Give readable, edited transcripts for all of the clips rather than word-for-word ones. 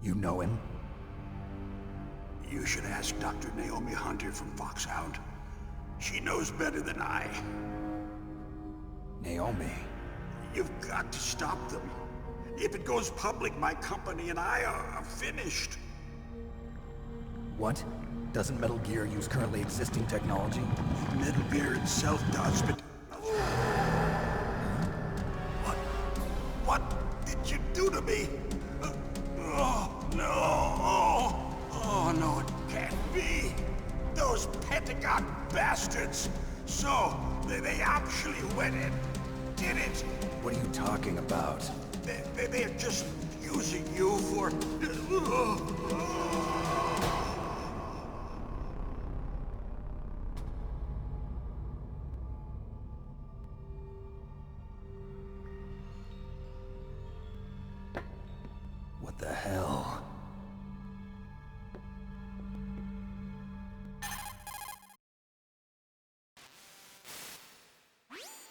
You know him? You should ask Dr. Naomi Hunter from Foxhound. She knows better than I. Naomi? You've got to stop them. If it goes public, my company and I are finished. What? Doesn't Metal Gear use currently existing technology? Metal Gear itself does, but... What did you do to me? Oh, no. Oh, no, it can't be. Those Pentagon bastards. So, they actually went and did it. What are you talking about? They're just using you for... What the hell?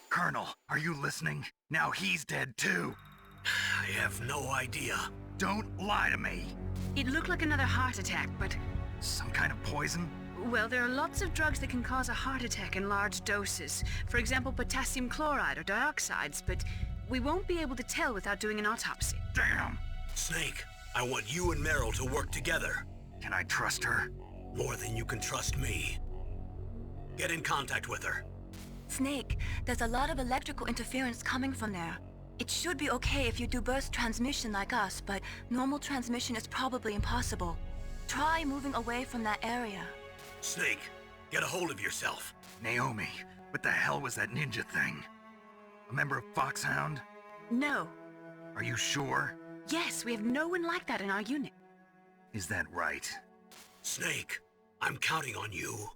Colonel, are you listening? Now he's dead too. I have no idea. Don't lie to me. It looked like another heart attack, but... Some kind of poison? Well, there are lots of drugs that can cause a heart attack in large doses. For example, potassium chloride or dioxides, but we won't be able to tell without doing an autopsy. Damn! Snake, I want you and Meryl to work together. Can I trust her? More than you can trust me. Get in contact with her. Snake, there's a lot of electrical interference coming from there. It should be okay if you do burst transmission like us, but normal transmission is probably impossible. Try moving away from that area. Snake, get a hold of yourself. Naomi, what the hell was that ninja thing? A member of Foxhound? No. Are you sure? Yes, we have no one like that in our unit. Is that right? Snake, I'm counting on you.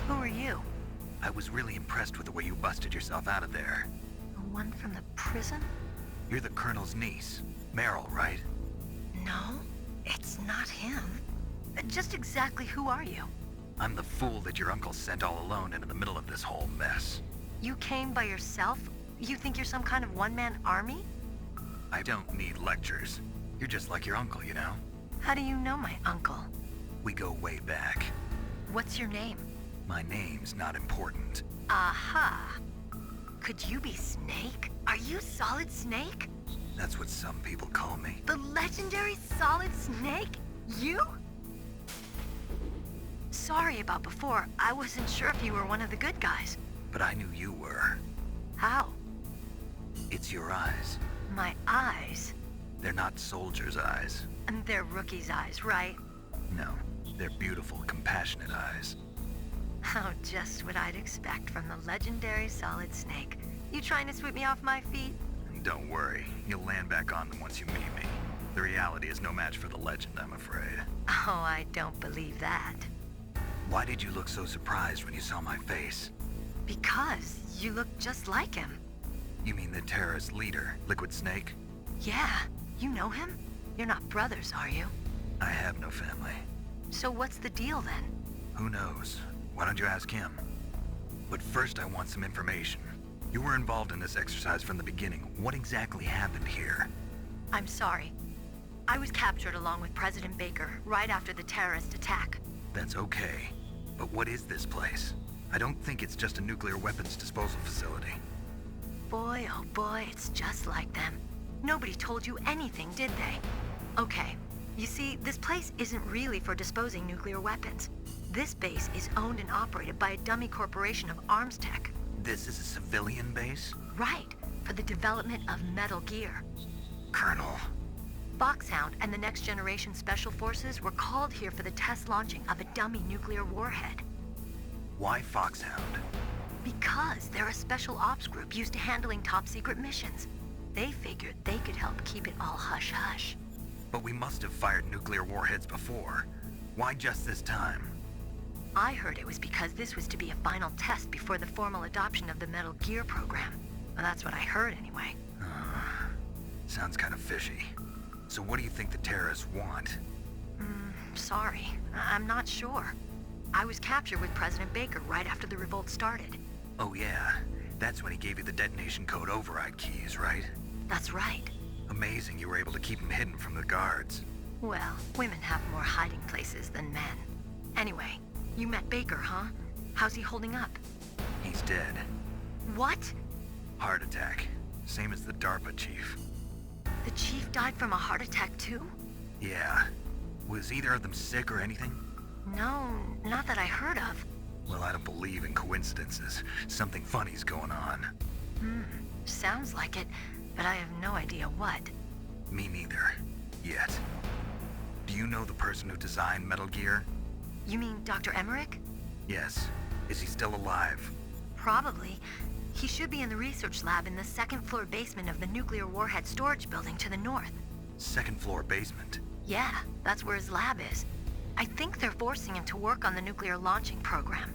Who are you? I was really impressed with the way you busted yourself out of there. The one from the prison? You're the Colonel's niece, Meryl, right? No, it's not him. Just exactly who are you? I'm the fool that your uncle sent all alone into the middle of this whole mess. You came by yourself? You think you're some kind of one-man army? I don't need lectures. You're just like your uncle, you know? How do you know my uncle? We go way back. What's your name? My name's not important. Aha! Could you be Snake? Are you Solid Snake? That's what some people call me. The legendary Solid Snake? You? Sorry about before. I wasn't sure if you were one of the good guys. But I knew you were. How? It's your eyes. My eyes? They're not soldiers' eyes. And they're rookie's eyes, right? No. They're beautiful, compassionate eyes. Oh, just what I'd expect from the legendary Solid Snake. You trying to sweep me off my feet? Don't worry, you'll land back on them once you meet me. The reality is no match for the legend, I'm afraid. Oh, I don't believe that. Why did you look so surprised when you saw my face? Because you look just like him. You mean the terrorist leader, Liquid Snake? Yeah, you know him? You're not brothers, are you? I have no family. So what's the deal then? Who knows? Why don't you ask him? But first I want some information. You were involved in this exercise from the beginning. What exactly happened here? I'm sorry. I was captured along with President Baker right after the terrorist attack. That's okay. But what is this place? I don't think it's just a nuclear weapons disposal facility. Boy, oh boy, it's just like them. Nobody told you anything, did they? Okay, you see, this place isn't really for disposing nuclear weapons. This base is owned and operated by a dummy corporation of arms tech. This is a civilian base? Right, for the development of Metal Gear. Colonel. Foxhound and the Next Generation Special Forces were called here for the test launching of a dummy nuclear warhead. Why Foxhound? Because they're a special ops group used to handling top-secret missions. They figured they could help keep it all hush-hush. But we must have fired nuclear warheads before. Why just this time? I heard it was because this was to be a final test before the formal adoption of the Metal Gear program. Well, that's what I heard anyway. Sounds kind of fishy. So what do you think the terrorists want? Sorry, I'm not sure. I was captured with President Baker right after the revolt started. Oh yeah, that's when he gave you the detonation code override keys, right? That's right. Amazing you were able to keep him hidden from the guards. Well, women have more hiding places than men. Anyway, you met Baker, huh? How's he holding up? He's dead. What? Heart attack. Same as the DARPA chief. The chief died from a heart attack too? Yeah. Was either of them sick or anything? No, not that I heard of. Well, I don't believe in coincidences. Something funny's going on. Sounds like it, but I have no idea what. Me neither. Yet. Do you know the person who designed Metal Gear? You mean Dr. Emmerich? Yes. Is he still alive? Probably. He should be in the research lab in the second-floor basement of the nuclear warhead storage building to the north. Second floor basement? Yeah, that's where his lab is. I think they're forcing him to work on the nuclear launching program.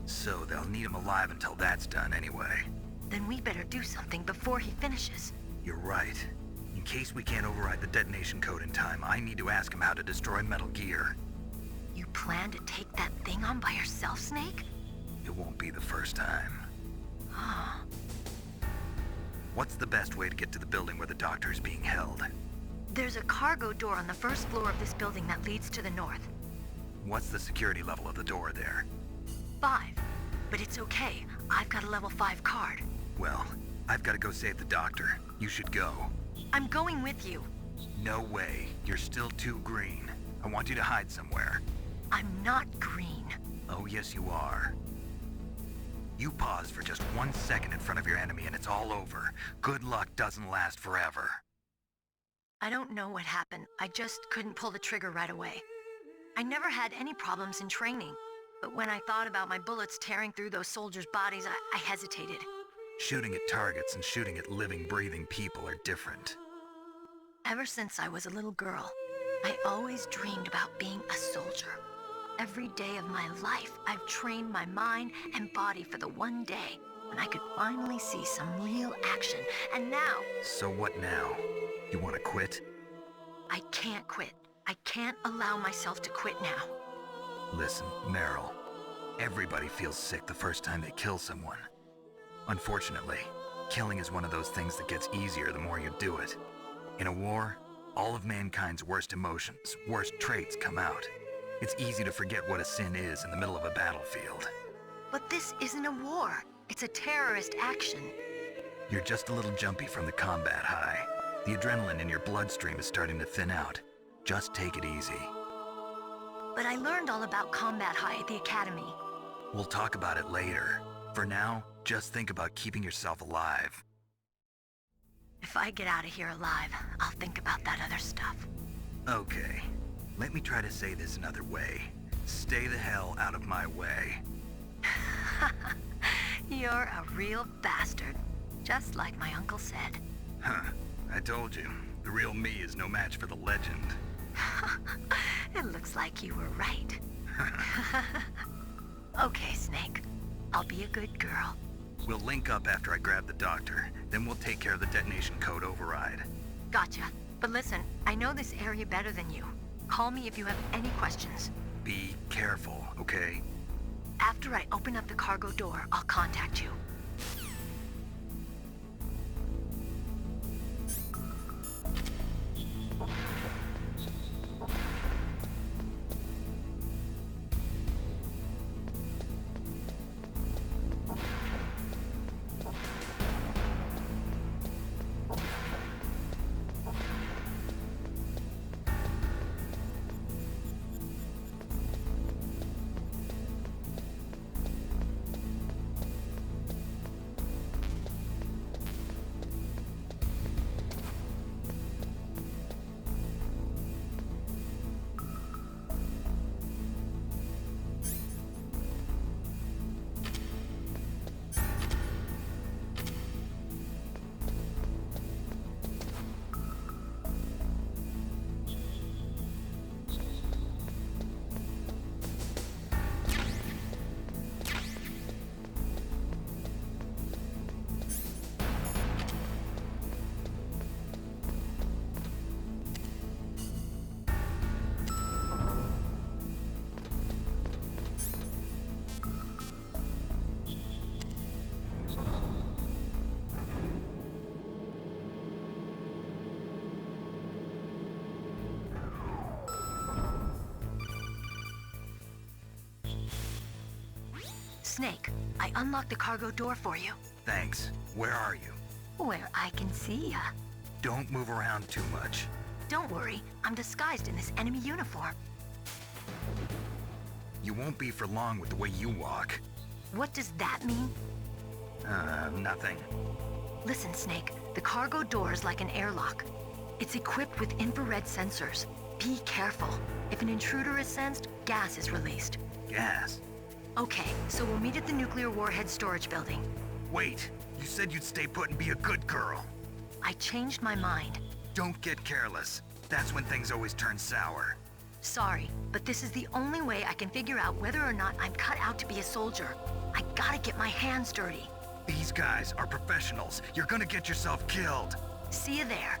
So they'll need him alive until that's done anyway. Then we better do something before he finishes. You're right. In case we can't override the detonation code in time, I need to ask him how to destroy Metal Gear. You plan to take that thing on by yourself, Snake? It won't be the first time. What's the best way to get to the building where the doctor is being held? There's a cargo door on the first floor of this building that leads to the north. What's the security level of the door there? 5. But it's okay. I've got a level 5 card. Well, I've got to go save the doctor. You should go. I'm going with you. No way. You're still too green. I want you to hide somewhere. I'm not green. Oh, yes, you are. You pause for just 1 second in front of your enemy and it's all over. Good luck doesn't last forever. I don't know what happened. I just couldn't pull the trigger right away. I never had any problems in training, but when I thought about my bullets tearing through those soldiers' bodies, I hesitated. Shooting at targets and shooting at living, breathing people are different. Ever since I was a little girl, I always dreamed about being a soldier. Every day of my life, I've trained my mind and body for the one day when I could finally see some real action, and now... So what now? You want to quit? I can't quit. I can't allow myself to quit now. Listen, Meryl. Everybody feels sick the first time they kill someone. Unfortunately, killing is one of those things that gets easier the more you do it. In a war, all of mankind's worst emotions, worst traits come out. It's easy to forget what a sin is in the middle of a battlefield. But this isn't a war. It's a terrorist action. You're just a little jumpy from the combat high. The adrenaline in your bloodstream is starting to thin out. Just take it easy. But I learned all about combat high at the academy. We'll talk about it later. For now, just think about keeping yourself alive. If I get out of here alive, I'll think about that other stuff. Okay. Let me try to say this another way. Stay the hell out of my way. You're a real bastard. Just like my uncle said. Huh. I told you. The real me is no match for the legend. It looks like you were right. Okay, Snake. I'll be a good girl. We'll link up after I grab the doctor. Then we'll take care of the detonation code override. Gotcha. But listen, I know this area better than you. Call me if you have any questions. Be careful, okay? After I open up the cargo door, I'll contact you. Snake, I unlocked the cargo door for you. Thanks. Where are you? Where I can see ya. Don't move around too much. Don't worry, I'm disguised in this enemy uniform. You won't be for long with the way you walk. What does that mean? Nothing. Listen, Snake, the cargo door is like an airlock. It's equipped with infrared sensors. Be careful. If an intruder is sensed, gas is released. Gas? Okay, so we'll meet at the nuclear warhead storage building. Wait, you said you'd stay put and be a good girl. I changed my mind. Don't get careless. That's when things always turn sour. Sorry, but this is the only way I can figure out whether or not I'm cut out to be a soldier. I gotta get my hands dirty. These guys are professionals. You're gonna get yourself killed. See you there.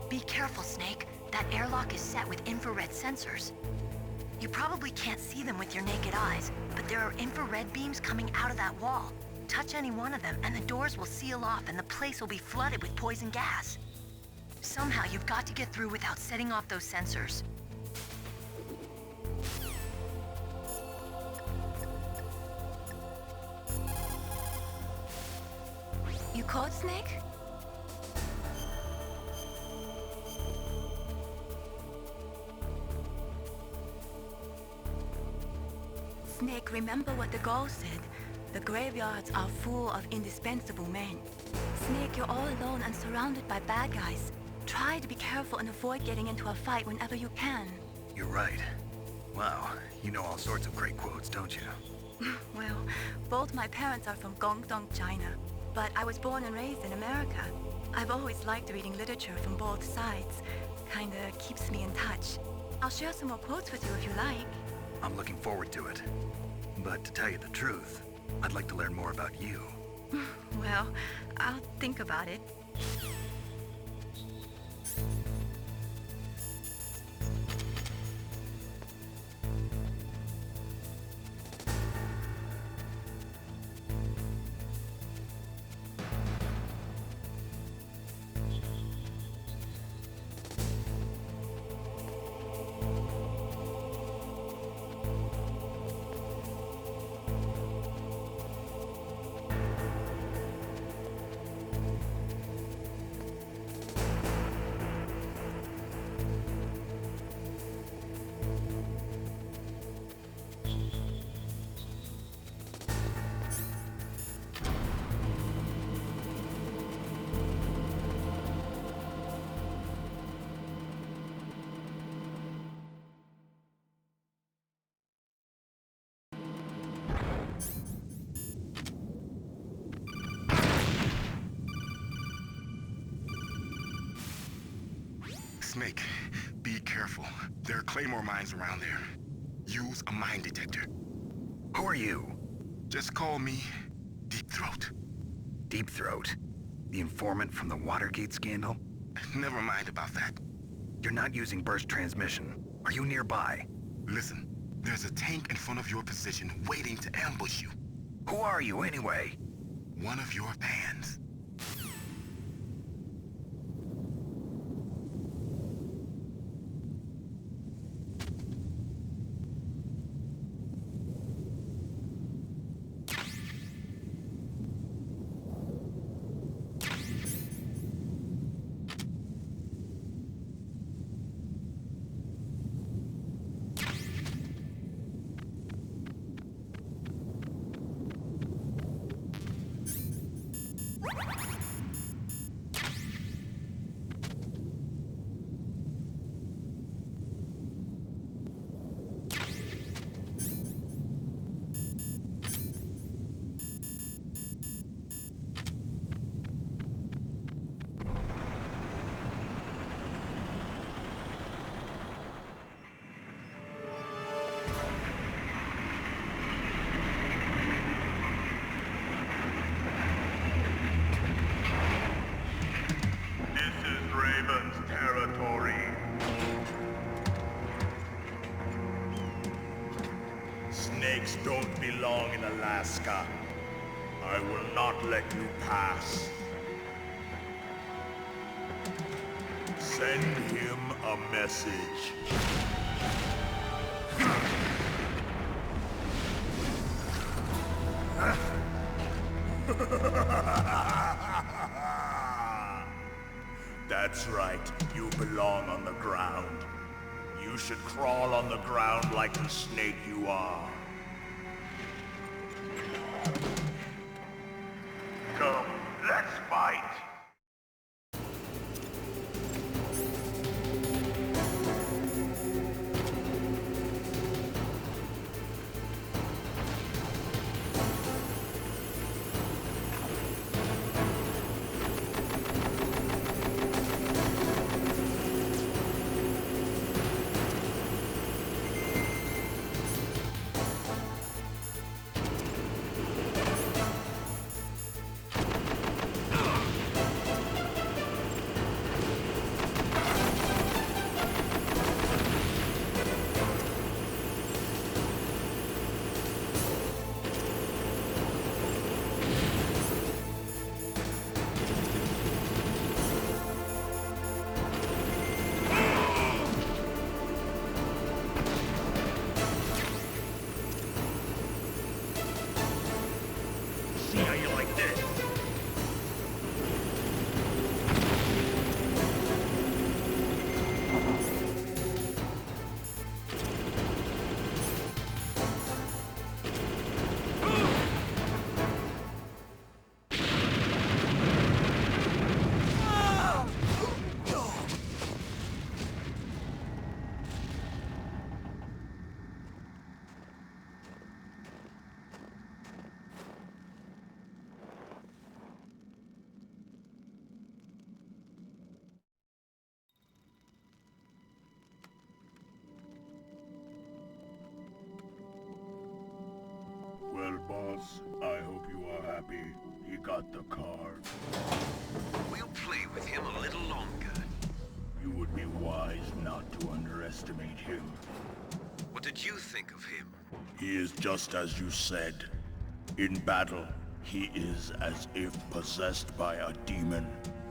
Be careful, Snake. That airlock is set with infrared sensors. You probably can't see them with your naked eyes, but there are infrared beams coming out of that wall. Touch any one of them, and the doors will seal off, and the place will be flooded with poison gas. Somehow, you've got to get through without setting off those sensors. You caught Snake? Snake, remember what the Gaul said. The graveyards are full of indispensable men. Snake, you're all alone and surrounded by bad guys. Try to be careful and avoid getting into a fight whenever you can. You're right. Wow, you know all sorts of great quotes, don't you? Well, both my parents are from Guangdong, China. But I was born and raised in America. I've always liked reading literature from both sides. Kinda keeps me in touch. I'll share some more quotes with you if you like. I'm looking forward to it. But to tell you the truth, I'd like to learn more about you. Well, I'll think about it. Snake, be careful. There are claymore mines around there. Use a mine detector. Who are you? Just call me Deep Throat. Deep Throat? The informant from the Watergate scandal? Never mind about that. You're not using burst transmission. Are you nearby? Listen, there's a tank in front of your position waiting to ambush you. Who are you anyway? One of your fans. Snakes don't belong in Alaska. I will not let you pass. Send him a message. That's right, you belong on the ground. You should crawl on the ground like the snake you are. Come, let's fight! boss. I hope you are happy. He got the card. We'll play with him a little longer. You would be wise not to underestimate him. What did you think of him? He is just as you said. In battle, he is as if possessed by a demon.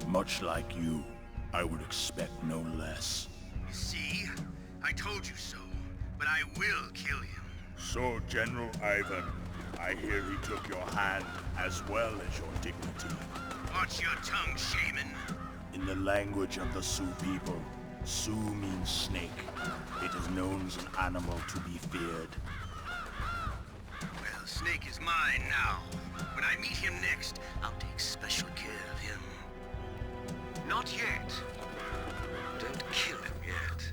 Much like you, I would expect no less. See? I told you so, but I will kill him. So, General Ivan, I hear he took your hand as well as your dignity. Watch your tongue, shaman. In the language of the Sioux people, Sioux means snake. It is known as an animal to be feared. Well, Snake is mine now. When I meet him next, I'll take special care of him. Not yet. Don't kill him yet.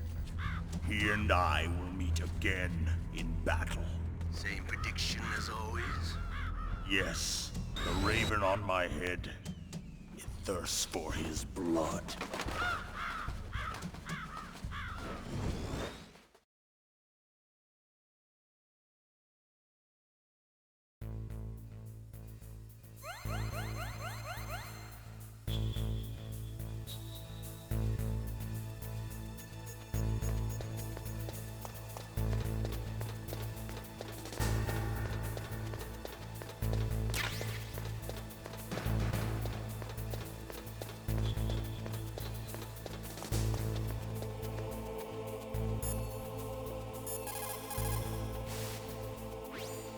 He and I will meet again in battle. Same prediction as always? Yes, the raven on my head. It thirsts for his blood.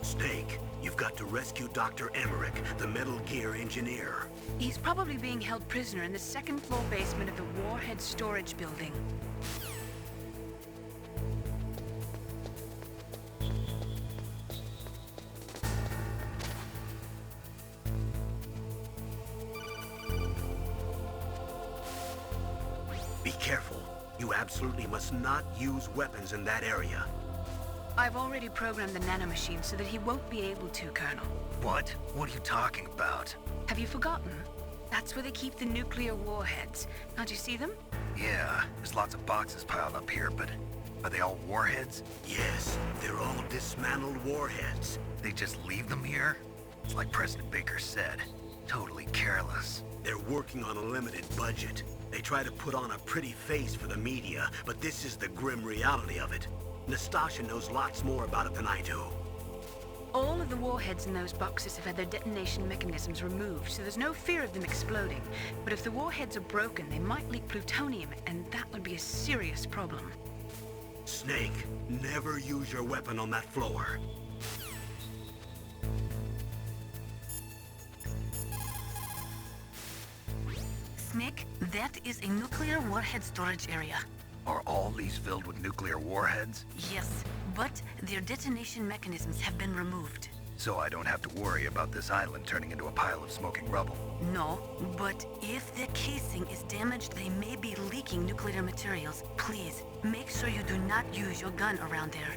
Snake, you've got to rescue Dr. Emmerich, the Metal Gear engineer. He's probably being held prisoner in the second floor basement of the Warhead storage building. Be careful. You absolutely must not use weapons in that area. I've already programmed the nanomachine so that he won't be able to, Colonel. What? What are you talking about? Have you forgotten? That's where they keep the nuclear warheads. Can't you see them? Yeah, there's lots of boxes piled up here, but are they all warheads? Yes, they're all dismantled warheads. They just leave them here? It's like President Baker said, totally careless. They're working on a limited budget. They try to put on a pretty face for the media, but this is the grim reality of it. Nastasha knows lots more about it than I do. All of the warheads in those boxes have had their detonation mechanisms removed, so there's no fear of them exploding. But if the warheads are broken, they might leak plutonium, and that would be a serious problem. Snake, never use your weapon on that floor. Snake, that is a nuclear warhead storage area. Are all these filled with nuclear warheads? Yes, but their detonation mechanisms have been removed. So I don't have to worry about this island turning into a pile of smoking rubble. No, but if the casing is damaged, they may be leaking nuclear materials. Please, make sure you do not use your gun around there.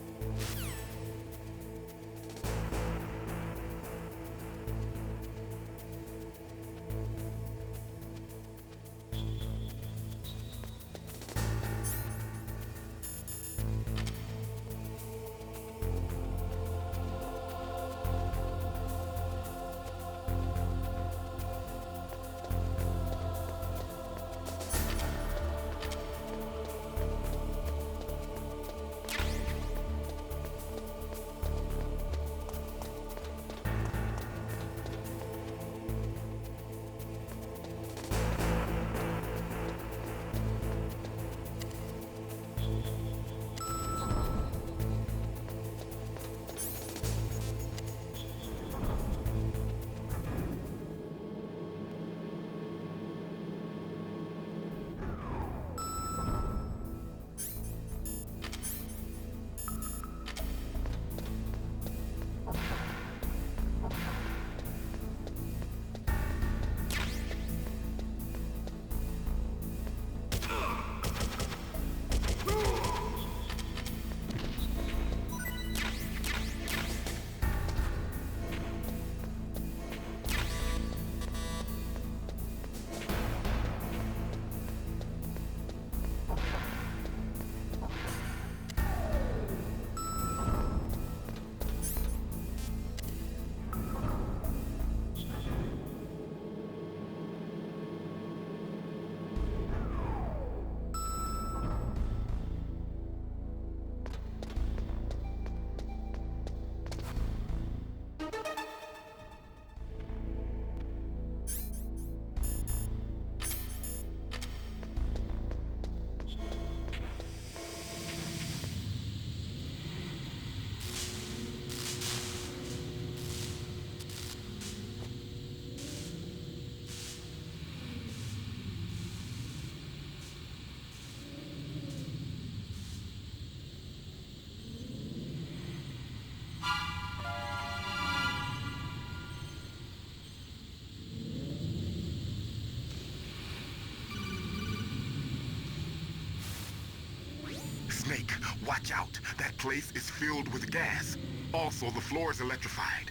Watch out. That place is filled with gas. Also, the floor is electrified.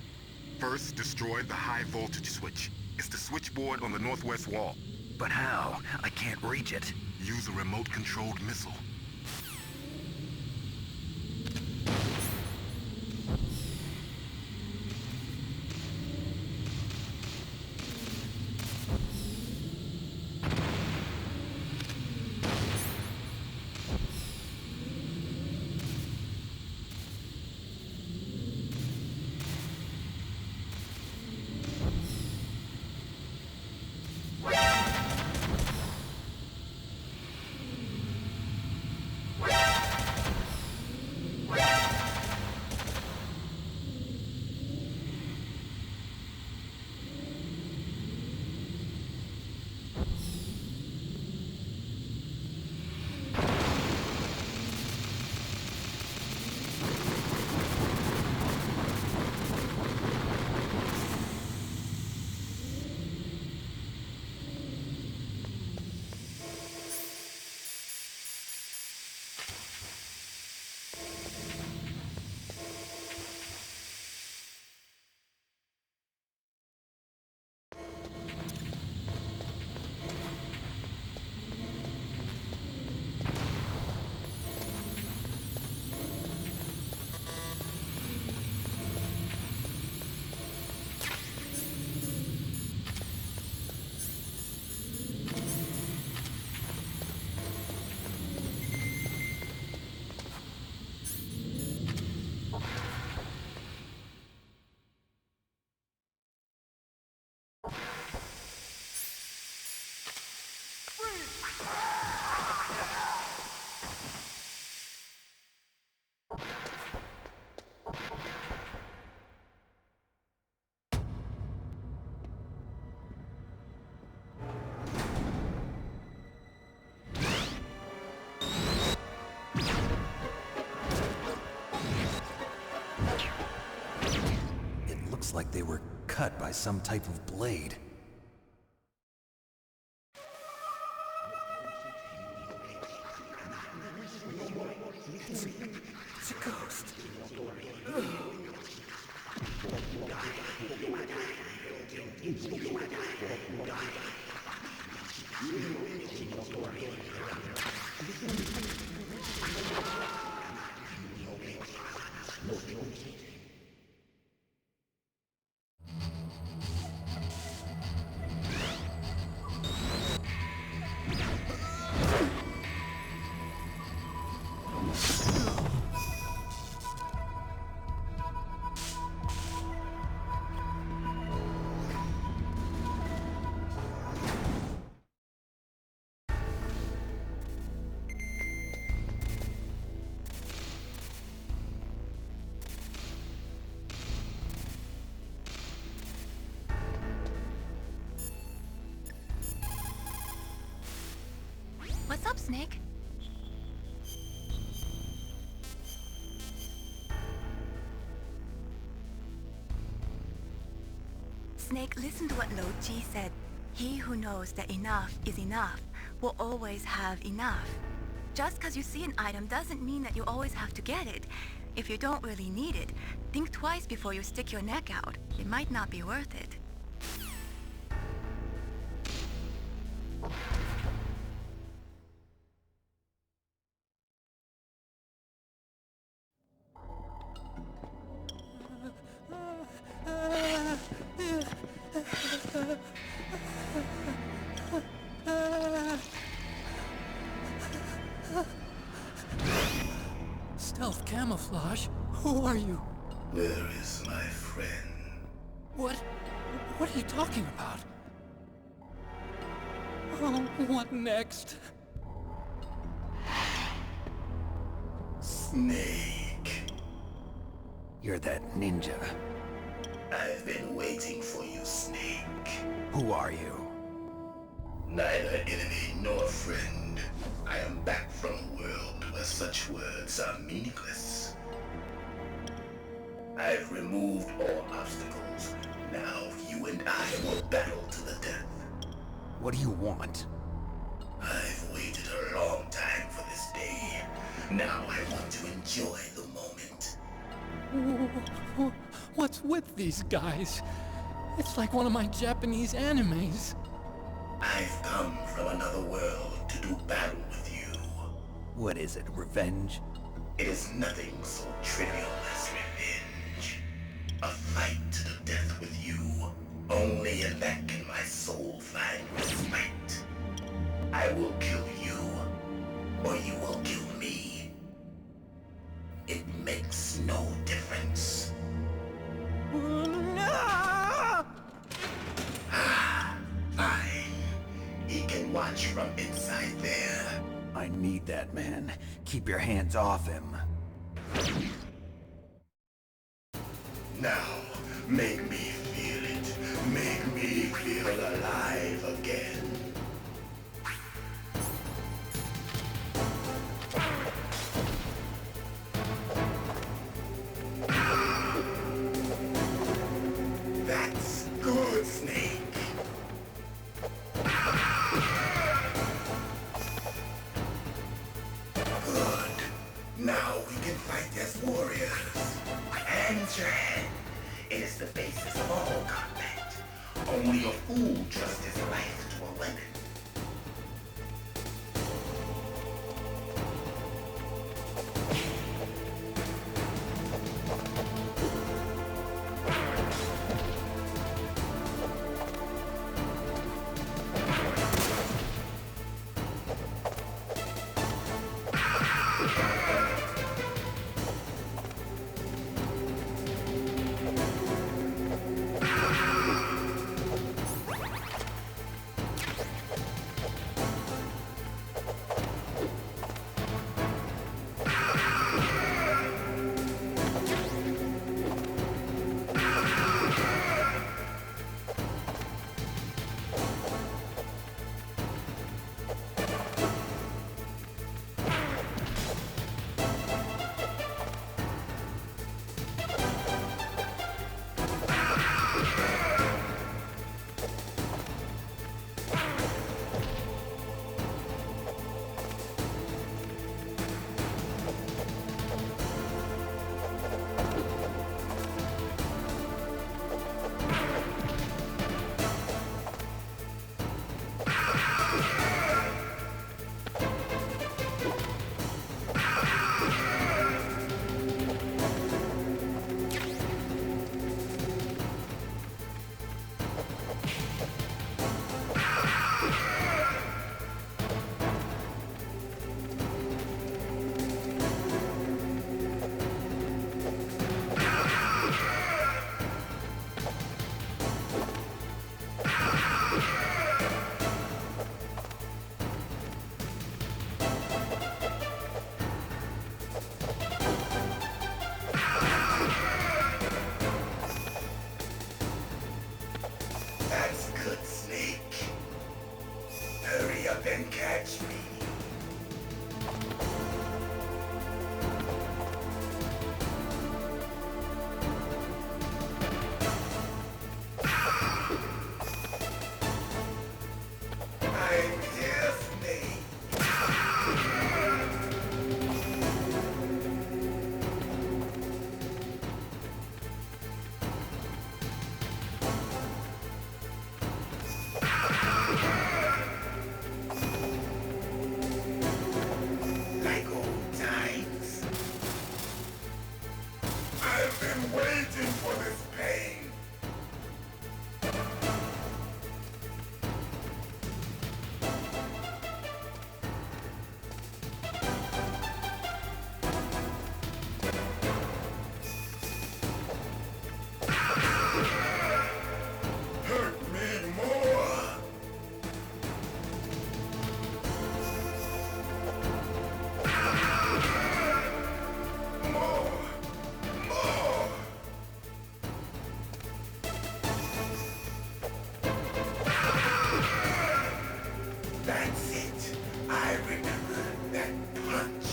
First, destroy the high voltage switch. It's the switchboard on the northwest wall. But how? I can't reach it. Use a remote-controlled missile. Looks like they were cut by some type of blade. It's a ghost. What's up, Snake? Snake, listen to what Lo Ji said. He who knows that enough is enough will always have enough. Just because you see an item doesn't mean that you always have to get it. If you don't really need it, think twice before you stick your neck out. It might not be worth it. Stealth camouflage? Who are you? Where is my friend? What are you talking about? Oh, what next? Snake. You're that ninja. I've been waiting for you, Snake. Who are you? Neither enemy nor friend. I am back from a world where such words are meaningless. I've removed all obstacles. Now you and I will battle to the death. What do you want? I've waited a long time for this day. Now I want to enjoy the moment. What's with these guys? It's like one of my Japanese animes. I've come from another world to do battle with you. What is it, revenge? It is nothing so trivial as revenge. A fight to the death with you. Only in that can my soul find respite. I will kill you, or you will kill me. It makes no difference. Fine. He can watch from inside there. I need that man. Keep your hands off him. Now, make me feel it. Make me feel alive again. That's good, Snake. Good. Now we can fight as warriors. Hand to hand. It is the basis of all combat. Only a fool trusts his life to a weapon. That's good, Snake. Hurry up and catch me. I'm here, Snake. Like old times. I've been waiting for this pain. Hurt me more. More. More. That's it. I remember that punch.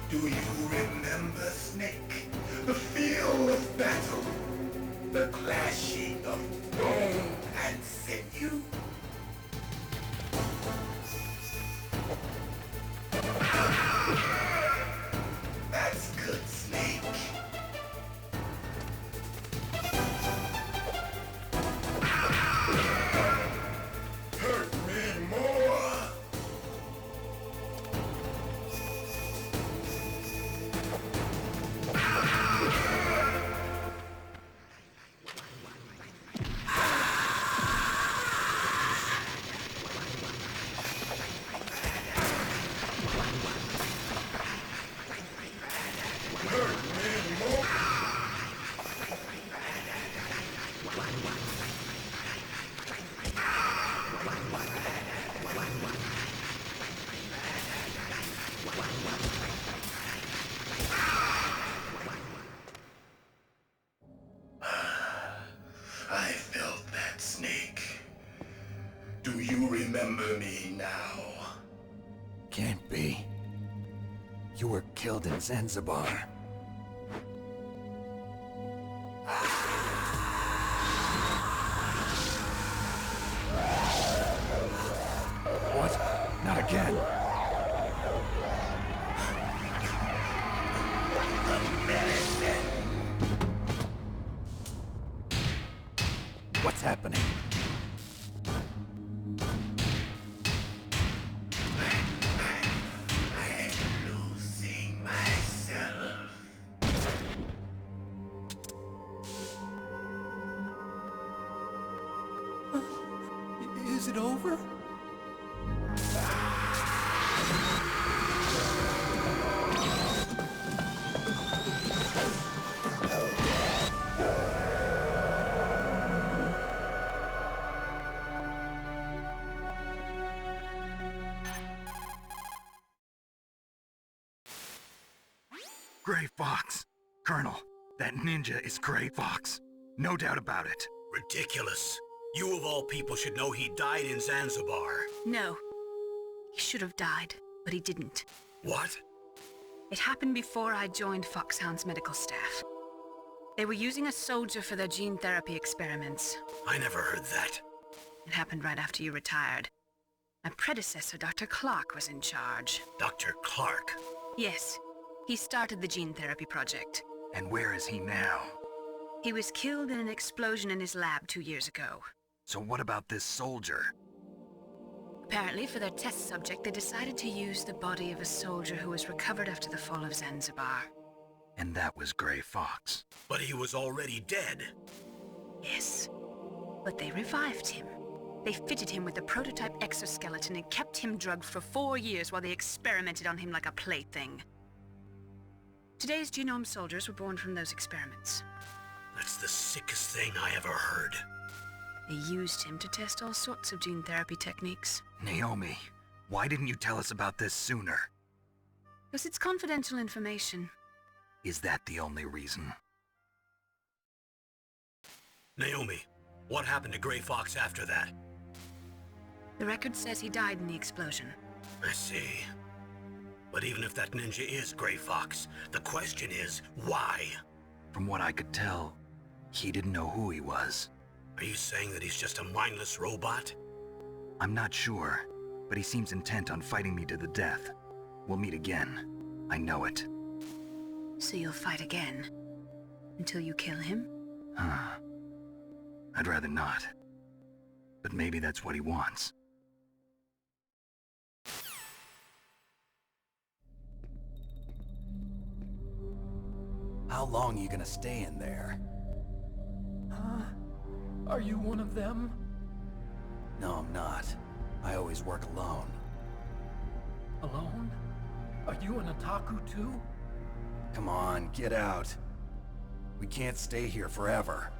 Do you remember, Snake? The feel of battle. The clashing of bone and sinew. remember me now? Can't be. You were killed in Zanzibar. What? Not again. What's happening? Losing myself. Is it over? Gray Fox. Colonel, that ninja is Gray Fox. No doubt about it. Ridiculous. You of all people should know he died in Zanzibar. No. He should have died, but he didn't. What? It happened before I joined Foxhound's medical staff. They were using a soldier for their gene therapy experiments. I never heard that. It happened right after you retired. My predecessor, Dr. Clark, was in charge. Dr. Clark? Yes. He started the gene therapy project. And where is he now? He was killed in an explosion in his lab 2 years ago. So what about this soldier? Apparently, for their test subject, they decided to use the body of a soldier who was recovered after the fall of Zanzibar. And that was Gray Fox. But he was already dead. Yes. But they revived him. They fitted him with a prototype exoskeleton and kept him drugged for 4 years while they experimented on him like a plaything. Today's genome soldiers were born from those experiments. That's the sickest thing I ever heard. They used him to test all sorts of gene therapy techniques. Naomi, why didn't you tell us about this sooner? Because it's confidential information. Is that the only reason? Naomi, what happened to Gray Fox after that? The record says he died in the explosion. I see. But even if that ninja is Gray Fox, the question is, why? From what I could tell, he didn't know who he was. Are you saying that he's just a mindless robot? I'm not sure, but he seems intent on fighting me to the death. We'll meet again. I know it. So you'll fight again? Until you kill him? Huh. I'd rather not. But maybe that's what he wants. How long are you gonna stay in there? Huh? Are you one of them? No, I'm not. I always work alone. Alone? Are you an otaku too? Come on, get out. We can't stay here forever.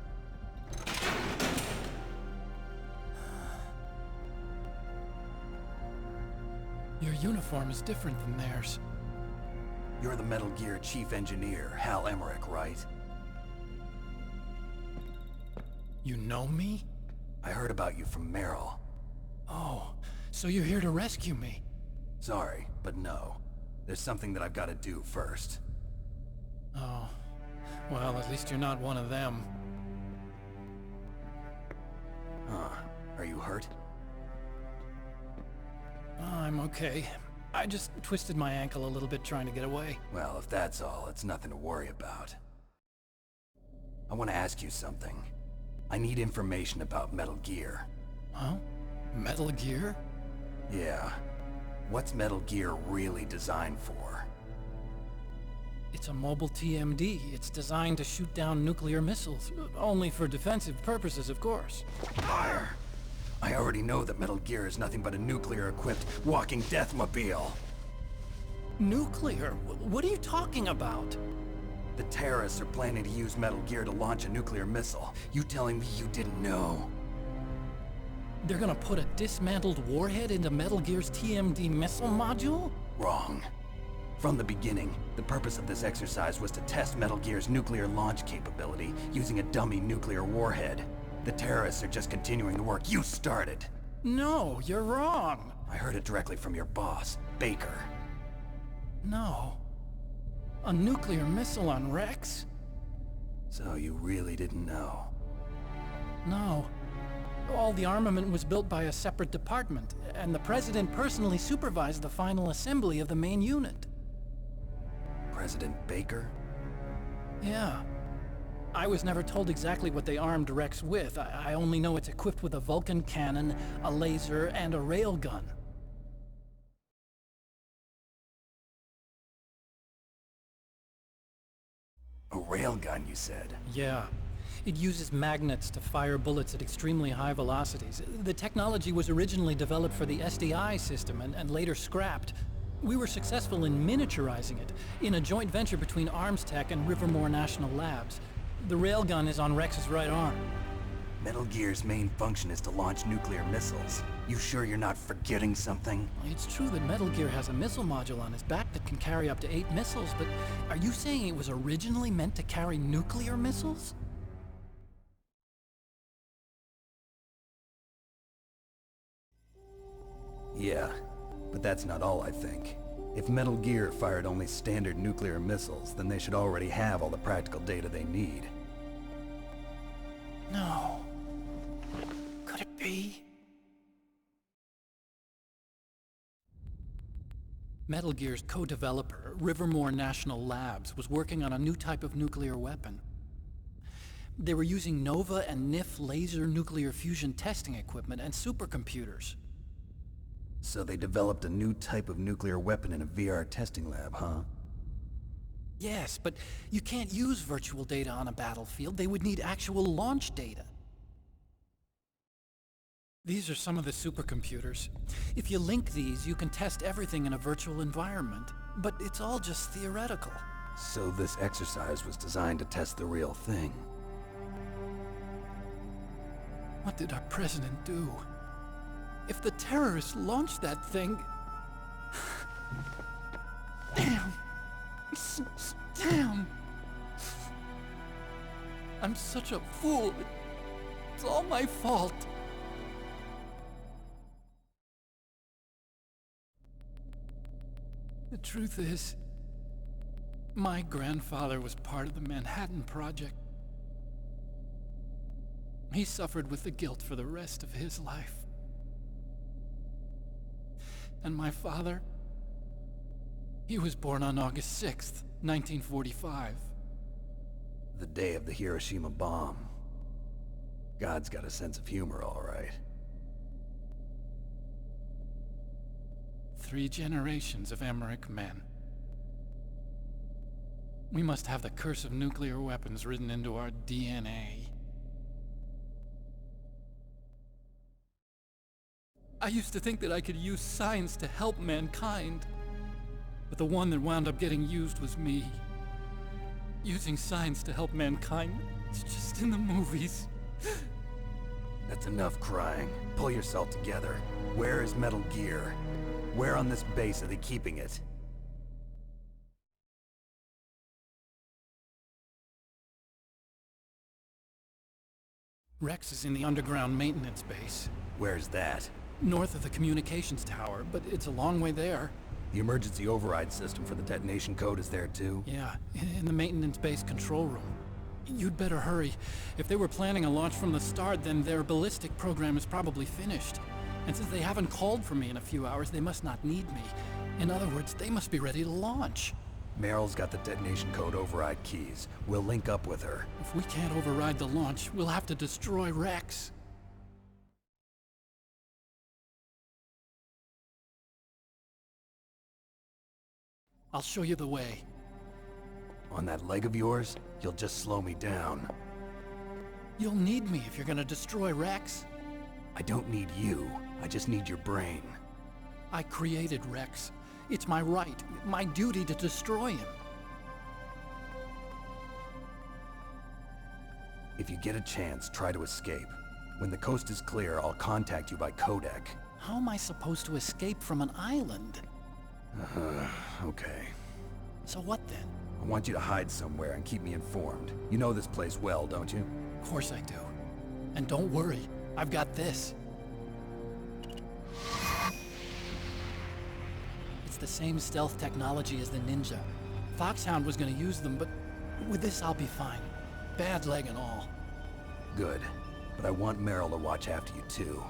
Your uniform is different than theirs. You're the Metal Gear Chief Engineer, Hal Emmerich, right? You know me? I heard about you from Meryl. Oh, so you're here to rescue me? Sorry, but no. There's something that I've got to do first. Oh, well, at least you're not one of them. Huh. Are you hurt? I'm okay. I just twisted my ankle a little bit trying to get away. Well, if that's all, it's nothing to worry about. I want to ask you something. I need information about Metal Gear. Huh? Metal Gear? Yeah. What's Metal Gear really designed for? It's a mobile TMD. It's designed to shoot down nuclear missiles. Only for defensive purposes, of course. Fire! I already know that Metal Gear is nothing but a nuclear-equipped walking deathmobile. Nuclear? What are you talking about? The terrorists are planning to use Metal Gear to launch a nuclear missile. You telling me you didn't know? They're gonna put a dismantled warhead into Metal Gear's TMD missile module? Wrong. From the beginning, the purpose of this exercise was to test Metal Gear's nuclear launch capability using a dummy nuclear warhead. The terrorists are just continuing the work you started. No, you're wrong. I heard it directly from your boss, Baker. No. A nuclear missile on Rex? So you really didn't know? No. All the armament was built by a separate department, and the President personally supervised the final assembly of the main unit. President Baker? Yeah. I was never told exactly what they armed Rex with. I only know it's equipped with a Vulcan cannon, a laser, and a railgun. A railgun, you said? Yeah. It uses magnets to fire bullets at extremely high velocities. The technology was originally developed for the SDI system and later scrapped. We were successful in miniaturizing it, in a joint venture between Arms Tech and Rivermore National Labs. The railgun is on Rex's right arm. Metal Gear's main function is to launch nuclear missiles. You sure you're not forgetting something? It's true that Metal Gear has a missile module on his back that can carry up to 8 missiles, but are you saying it was originally meant to carry nuclear missiles? Yeah, but that's not all I think. If Metal Gear fired only standard nuclear missiles, then they should already have all the practical data they need. No. Could it be? Metal Gear's co-developer, Rivermore National Labs, was working on a new type of nuclear weapon. They were using NOVA and NIF laser nuclear fusion testing equipment and supercomputers. So they developed a new type of nuclear weapon in a VR testing lab, huh? Yes, but you can't use virtual data on a battlefield. They would need actual launch data. These are some of the supercomputers. If you link these, you can test everything in a virtual environment. But it's all just theoretical. So this exercise was designed to test the real thing. What did our president do? If the terrorists launched that thing... Damn! Damn! I'm such a fool. It's all my fault. The truth is, my grandfather was part of the Manhattan Project. He suffered with the guilt for the rest of his life. And my father, he was born on August 6th, 1945. The day of the Hiroshima bomb. God's got a sense of humor, all right. 3 generations of Emmerich men. We must have the curse of nuclear weapons written into our DNA. I used to think that I could use science to help mankind, but the one that wound up getting used was me. Using science to help mankind, it's just in the movies. That's enough crying. Pull yourself together. Where is Metal Gear? Where on this base are they keeping it? Rex is in the underground maintenance base. Where's that? North of the communications tower, but it's a long way there. The emergency override system for the detonation code is there too? Yeah, in the maintenance base control room. You'd better hurry. If they were planning a launch from the start, then their ballistic program is probably finished. And since they haven't called for me in a few hours, they must not need me. In other words, they must be ready to launch. Meryl's got the detonation code override keys. We'll link up with her. If we can't override the launch, we'll have to destroy Rex. I'll show you the way. On that leg of yours, you'll just slow me down. You'll need me if you're gonna destroy Rex. I don't need you. I just need your brain. I created Rex. It's my right, my duty to destroy him. If you get a chance, try to escape. When the coast is clear, I'll contact you by codec. How am I supposed to escape from an island? Okay. So what then? I want you to hide somewhere and keep me informed. You know this place well, don't you? Of course I do. And don't worry, I've got this. It's the same stealth technology as the Ninja. Foxhound was gonna use them, but with this I'll be fine. Bad leg and all. Good. But I want Meryl to watch after you too.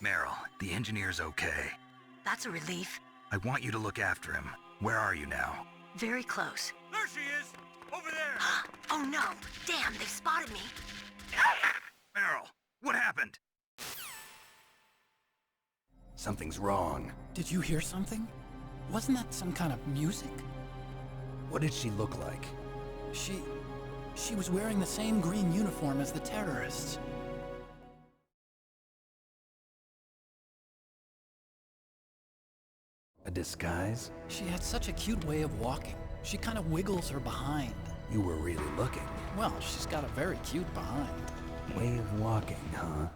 Meryl, the engineer's okay. That's a relief. I want you to look after him. Where are you now? Very close. There she is! Over there! Oh no! Damn, they've spotted me. Meryl, what happened? Something's wrong. Did you hear something? Wasn't that some kind of music? What did she look like? She was wearing the same green uniform as the terrorists. A disguise? She had such a cute way of walking. She kind of wiggles her behind. You were really looking. Well, she's got a very cute behind. Way of walking, huh?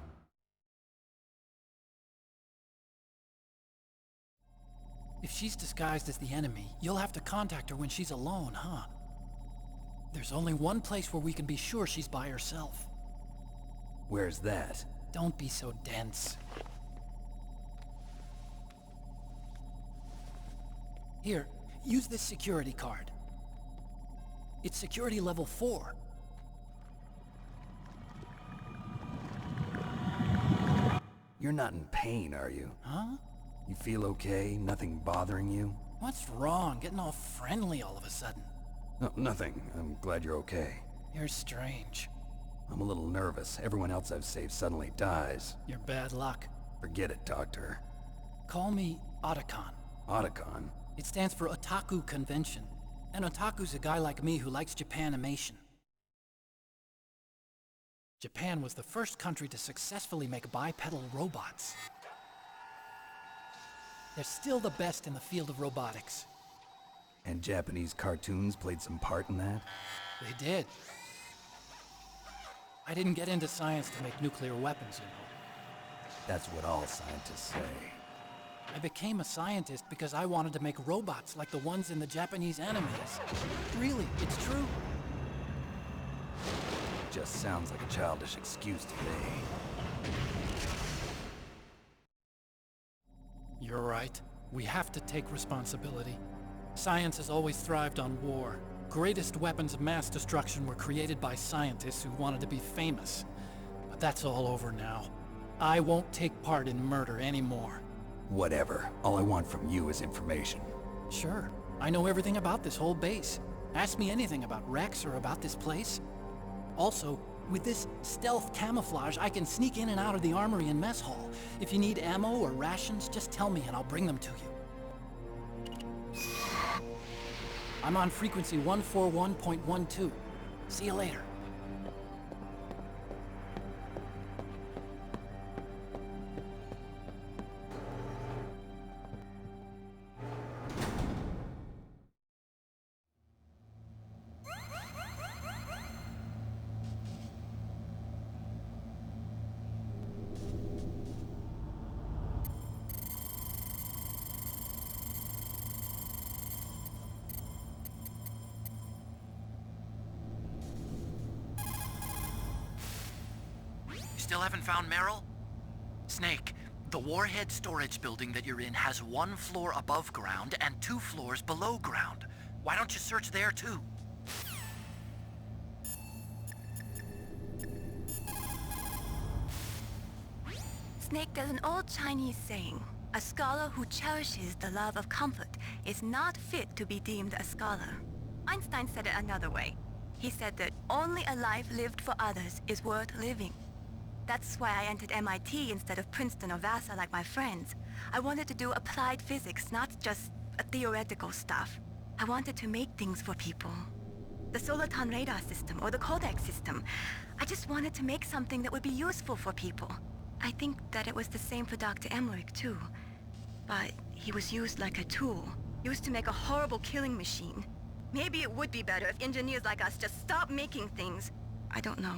If she's disguised as the enemy, you'll have to contact her when she's alone, huh? There's only one place where we can be sure she's by herself. Where's that? Don't be so dense. Here, use this security card. It's security level 4. You're not in pain, are you? Huh? You feel okay? Nothing bothering you? What's wrong? Getting all friendly all of a sudden. No, nothing. I'm glad you're okay. You're strange. I'm a little nervous. Everyone else I've saved suddenly dies. You're bad luck. Forget it, Doctor. Call me Otacon. Otacon? It stands for Otaku Convention. An otaku's a guy like me who likes Japanimation. Japan was the first country to successfully make bipedal robots. They're still the best in the field of robotics. And Japanese cartoons played some part in that? They did. I didn't get into science to make nuclear weapons, you know. That's what all scientists say. I became a scientist because I wanted to make robots like the ones in the Japanese animes. Really, it's true. Just sounds like a childish excuse to me. You're right. We have to take responsibility. Science has always thrived on war. Greatest weapons of mass destruction were created by scientists who wanted to be famous. But that's all over now. I won't take part in murder anymore. Whatever. All I want from you is information. Sure. I know everything about this whole base. Ask me anything about Rex or about this place. Also, with this stealth camouflage, I can sneak in and out of the armory and mess hall. If you need ammo or rations, just tell me and I'll bring them to you. I'm on frequency 141.12. See you later. Still haven't found Meryl? Snake, the warhead storage building that you're in has 1 floor above ground and 2 floors below ground. Why don't you search there too? Snake, there's an old Chinese saying, a scholar who cherishes the love of comfort is not fit to be deemed a scholar. Einstein said it another way. He said that only a life lived for others is worth living. That's why I entered MIT instead of Princeton or Vassar like my friends. I wanted to do applied physics, not just theoretical stuff. I wanted to make things for people. The Soliton radar system or the Codex system. I just wanted to make something that would be useful for people. I think that it was the same for Dr. Emmerich too. But he was used like a tool, used to make a horrible killing machine. Maybe it would be better if engineers like us just stopped making things. I don't know.